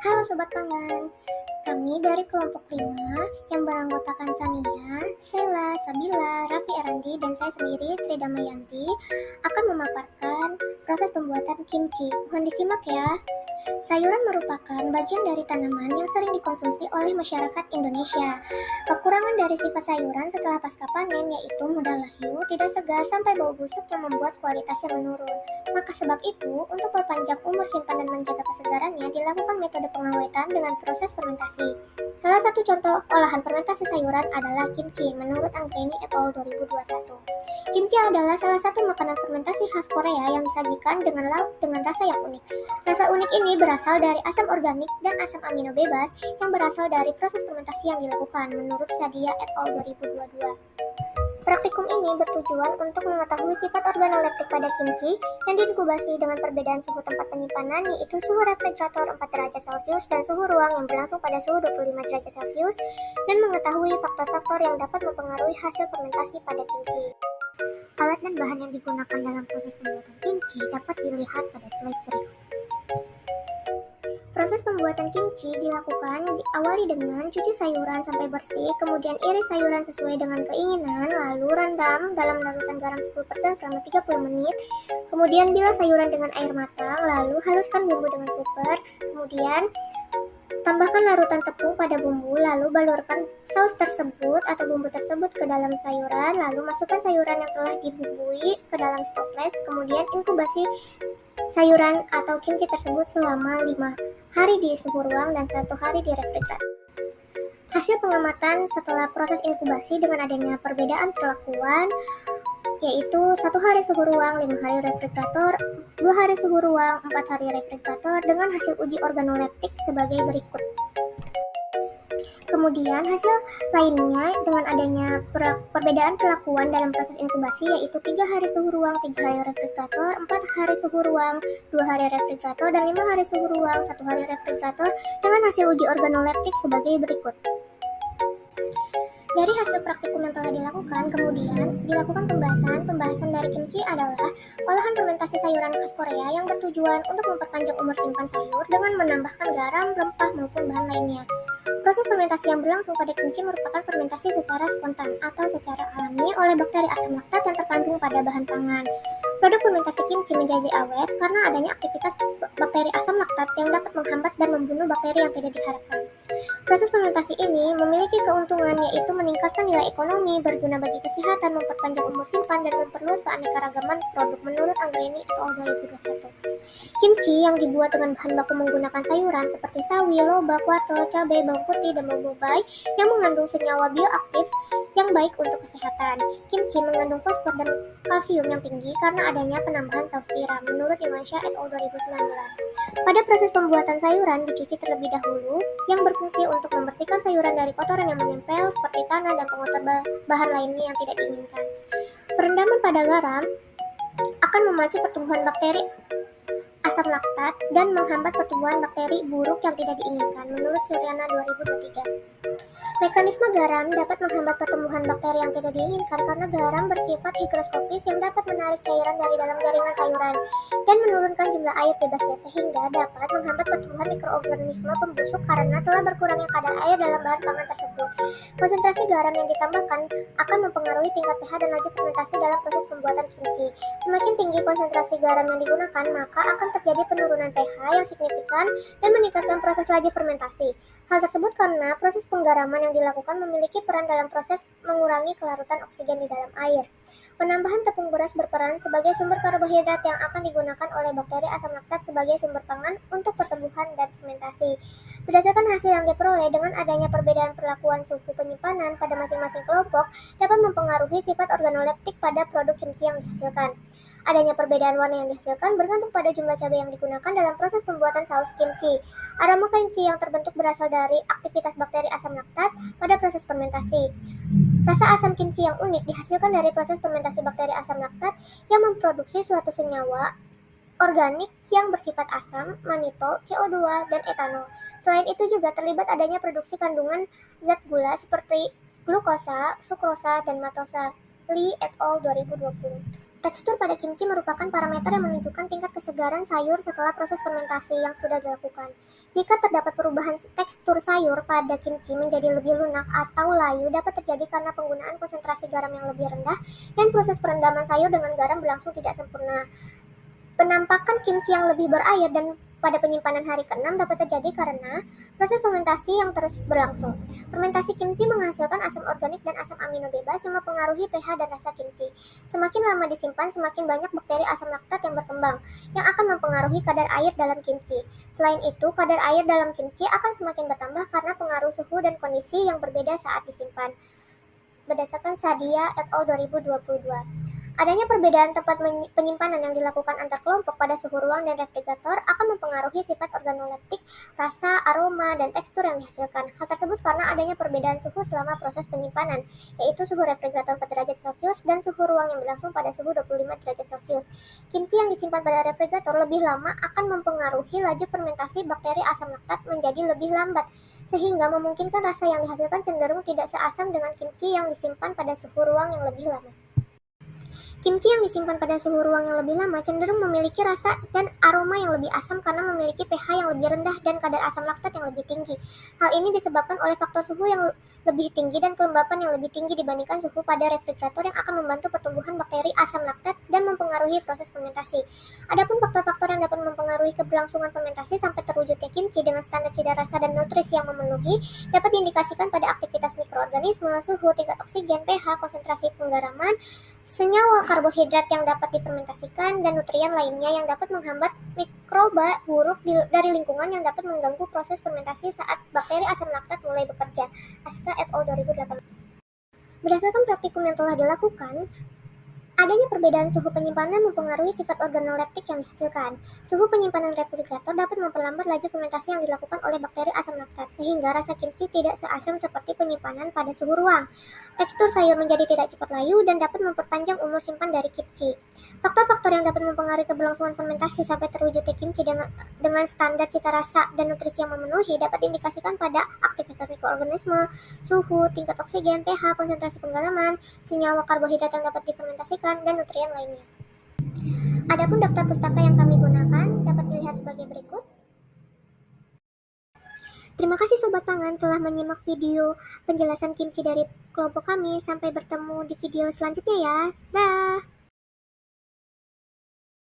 Halo Sobat Pangan, kami dari kelompok 5 yang beranggotakan Sania, Sheila, Sabila, Raffi Erandi, dan saya sendiri, Tri Damayanti, akan memaparkan proses pembuatan kimchi. Mohon disimak ya. Sayuran merupakan bagian dari tanaman yang sering dikonsumsi oleh masyarakat Indonesia. Kekurangan dari sifat sayuran setelah pasca panen yaitu mudah layu, tidak segar, sampai bau busuk yang membuat kualitasnya menurun. Maka sebab itu, untuk perpanjang umur simpan dan menjaga kesegarannya, dilakukan metode pengawetan dengan proses fermentasi. Salah satu contoh olahan fermentasi sayuran adalah kimchi menurut Anggreni et al. 2021. Kimchi adalah salah satu makanan fermentasi khas Korea yang disajikan dengan lauk dengan rasa yang unik. Rasa unik ini berasal dari asam organik dan asam amino bebas yang berasal dari proses fermentasi yang dilakukan menurut Sadia et al. 2022. Praktikum ini bertujuan untuk mengetahui sifat organoleptik pada kimchi yang diinkubasi dengan perbedaan suhu tempat penyimpanan, yaitu suhu refrigerator 4 derajat Celcius dan suhu ruang yang berlangsung pada suhu 25 derajat Celcius, dan mengetahui faktor-faktor yang dapat mempengaruhi hasil fermentasi pada kimchi. Alat dan bahan yang digunakan dalam proses pembuatan kimchi dapat dilihat pada slide berikut. Proses pembuatan kimchi dilakukan diawali dengan cuci sayuran sampai bersih, kemudian iris sayuran sesuai dengan keinginan, lalu rendam dalam larutan garam 10% selama 30 menit. Kemudian bilas sayuran dengan air matang, lalu haluskan bumbu dengan pulper. Kemudian tambahkan larutan tepung pada bumbu, lalu balurkan saus tersebut atau bumbu tersebut ke dalam sayuran, lalu masukkan sayuran yang telah dibumbui ke dalam stoples. Kemudian inkubasi sayuran atau kimchi tersebut selama 5 hari di suhu ruang dan 1 hari di refrigerator. Hasil pengamatan setelah proses inkubasi dengan adanya perbedaan perlakuan, yaitu 1 hari suhu ruang, 5 hari refrigerator, 2 hari suhu ruang, 4 hari refrigerator, dengan hasil uji organoleptik sebagai berikut. Kemudian hasil lainnya dengan adanya perbedaan perlakuan dalam proses inkubasi, yaitu 3 hari suhu ruang, 3 hari refrigerator, 4 hari suhu ruang, 2 hari refrigerator, dan 5 hari suhu ruang, 1 hari refrigerator, dengan hasil uji organoleptik sebagai berikut. Dari hasil praktikum yang telah dilakukan, kemudian dilakukan pembahasan. Pembahasan dari kimchi adalah olahan fermentasi sayuran khas Korea yang bertujuan untuk memperpanjang umur simpan sayur dengan menambahkan garam, rempah, maupun bahan lainnya. Proses fermentasi yang berlangsung pada kimchi merupakan fermentasi secara spontan atau secara alami oleh bakteri asam laktat yang terkandung pada bahan pangan. Produk fermentasi kimchi menjadi awet karena adanya aktivitas bakteri asam laktat yang dapat menghambat dan membunuh bakteri yang tidak diharapkan. Proses fermentasi ini memiliki keuntungan, yaitu meningkatkan nilai ekonomi, berguna bagi kesehatan, memperpanjang umur simpan, dan memperluas keanekaragaman produk menurut Anggreni et al. 2021. Kimchi yang dibuat dengan bahan baku menggunakan sayuran seperti sawi, lobak, wortel, cabai, bawang putih, dan bawang bombay yang mengandung senyawa bioaktif yang baik untuk kesehatan. Kimchi mengandung fosfor dan kalsium yang tinggi karena adanya penambahan saus tiram menurut Iwansha et al. 2019. Pada proses pembuatan sayuran dicuci terlebih dahulu, yang berfungsi untuk membersihkan sayuran dari kotoran yang menempel seperti tanah dan pengotor bahan lainnya yang tidak diinginkan. Perendaman pada garam akan memacu pertumbuhan bakteri asam laktat dan menghambat pertumbuhan bakteri buruk yang tidak diinginkan menurut Suryana 2023. Mekanisme garam dapat menghambat pertumbuhan bakteri yang tidak diinginkan karena garam bersifat higroskopis yang dapat menarik cairan dari dalam jaringan sayuran dan menurunkan jumlah air bebasnya, sehingga dapat menghambat pertumbuhan mikroorganisme pembusuk karena telah berkurangnya kadar air dalam bahan pangan tersebut. Konsentrasi garam yang ditambahkan akan mempengaruhi tingkat pH dan laju fermentasi dalam proses pembuatan kimchi. Semakin tinggi konsentrasi garam yang digunakan, maka akan terjadi penurunan pH yang signifikan dan meningkatkan proses laju fermentasi. Hal tersebut karena proses penggaraman yang dilakukan memiliki peran dalam proses mengurangi kelarutan oksigen di dalam air. Penambahan tepung beras berperan sebagai sumber karbohidrat yang akan digunakan oleh bakteri asam laktat sebagai sumber pangan untuk pertumbuhan dan fermentasi. Berdasarkan hasil yang diperoleh, dengan adanya perbedaan perlakuan suhu penyimpanan pada masing-masing kelompok dapat mempengaruhi sifat organoleptik pada produk kimchi yang dihasilkan. Adanya perbedaan warna yang dihasilkan bergantung pada jumlah cabai yang digunakan dalam proses pembuatan saus kimchi. Aroma kimchi yang terbentuk berasal dari aktivitas bakteri asam laktat pada proses fermentasi. Rasa asam kimchi yang unik dihasilkan dari proses fermentasi bakteri asam laktat yang memproduksi suatu senyawa organik yang bersifat asam, manitol, CO2, dan etanol. Selain itu juga terlibat adanya produksi kandungan zat gula seperti glukosa, sukrosa, dan maltosa. Lee et al. 2020. Tekstur pada kimchi merupakan parameter yang menunjukkan tingkat kesegaran sayur setelah proses fermentasi yang sudah dilakukan. Jika terdapat perubahan tekstur sayur pada kimchi menjadi lebih lunak atau layu, dapat terjadi karena penggunaan konsentrasi garam yang lebih rendah dan proses perendaman sayur dengan garam berlangsung tidak sempurna. Penampakan kimchi yang lebih berair dan pada penyimpanan hari ke-6 dapat terjadi karena proses fermentasi yang terus berlangsung. Fermentasi kimchi menghasilkan asam organik dan asam amino bebas yang mempengaruhi pH dan rasa kimchi. Semakin lama disimpan, semakin banyak bakteri asam laktat yang berkembang, yang akan mempengaruhi kadar air dalam kimchi. Selain itu, kadar air dalam kimchi akan semakin bertambah karena pengaruh suhu dan kondisi yang berbeda saat disimpan. Berdasarkan Sadia et al. 2022. Adanya perbedaan tempat penyimpanan yang dilakukan antar kelompok pada suhu ruang dan refrigerator akan mempengaruhi sifat organoleptik, rasa, aroma, dan tekstur yang dihasilkan. Hal tersebut karena adanya perbedaan suhu selama proses penyimpanan, yaitu suhu refrigerator 4 derajat Celcius dan suhu ruang yang berlangsung pada suhu 25 derajat Celcius. Kimchi yang disimpan pada refrigerator lebih lama akan mempengaruhi laju fermentasi bakteri asam laktat menjadi lebih lambat, sehingga memungkinkan rasa yang dihasilkan cenderung tidak seasam dengan kimchi yang disimpan pada suhu ruang yang lebih lama. Kimchi yang disimpan pada suhu ruang yang lebih lama cenderung memiliki rasa dan aroma yang lebih asam karena memiliki pH yang lebih rendah dan kadar asam laktat yang lebih tinggi. Hal ini disebabkan oleh faktor suhu yang lebih tinggi dan kelembapan yang lebih tinggi dibandingkan suhu pada refrigerator yang akan membantu pertumbuhan bakteri asam laktat dan mempengaruhi proses fermentasi. Adapun faktor-faktor yang dapat mempengaruhi keberlangsungan fermentasi sampai terwujudnya kimchi dengan standar cita rasa dan nutrisi yang memenuhi dapat diindikasikan pada aktivitas mikroorganisme, suhu, tingkat oksigen, pH, konsentrasi penggaraman, senyawa karbohidrat yang dapat difermentasikan, dan nutrien lainnya yang dapat menghambat mikroba buruk dari lingkungan yang dapat mengganggu proses fermentasi saat bakteri asam laktat mulai bekerja. Aska et al. 2008. Berdasarkan praktikum yang telah dilakukan, adanya perbedaan suhu penyimpanan mempengaruhi sifat organoleptik yang dihasilkan. Suhu penyimpanan refrigerator dapat memperlambat laju fermentasi yang dilakukan oleh bakteri asam laktat, sehingga rasa kimchi tidak seasam seperti penyimpanan pada suhu ruang. Tekstur sayur menjadi tidak cepat layu dan dapat memperpanjang umur simpan dari kimchi. Faktor-faktor yang dapat mempengaruhi keberlangsungan fermentasi sampai terwujudnya kimchi dengan standar cita rasa dan nutrisi yang memenuhi dapat diindikasikan pada aktivitas mikroorganisme, suhu, tingkat oksigen, pH, konsentrasi penggaraman, senyawa karbohidrat yang dapat difermentasikan, dan nutrien lainnya. Adapun daftar pustaka yang kami gunakan dapat dilihat sebagai berikut. Terima kasih Sobat Pangan telah menyimak video penjelasan kimchi dari kelompok kami. Sampai bertemu di video selanjutnya ya. Dah.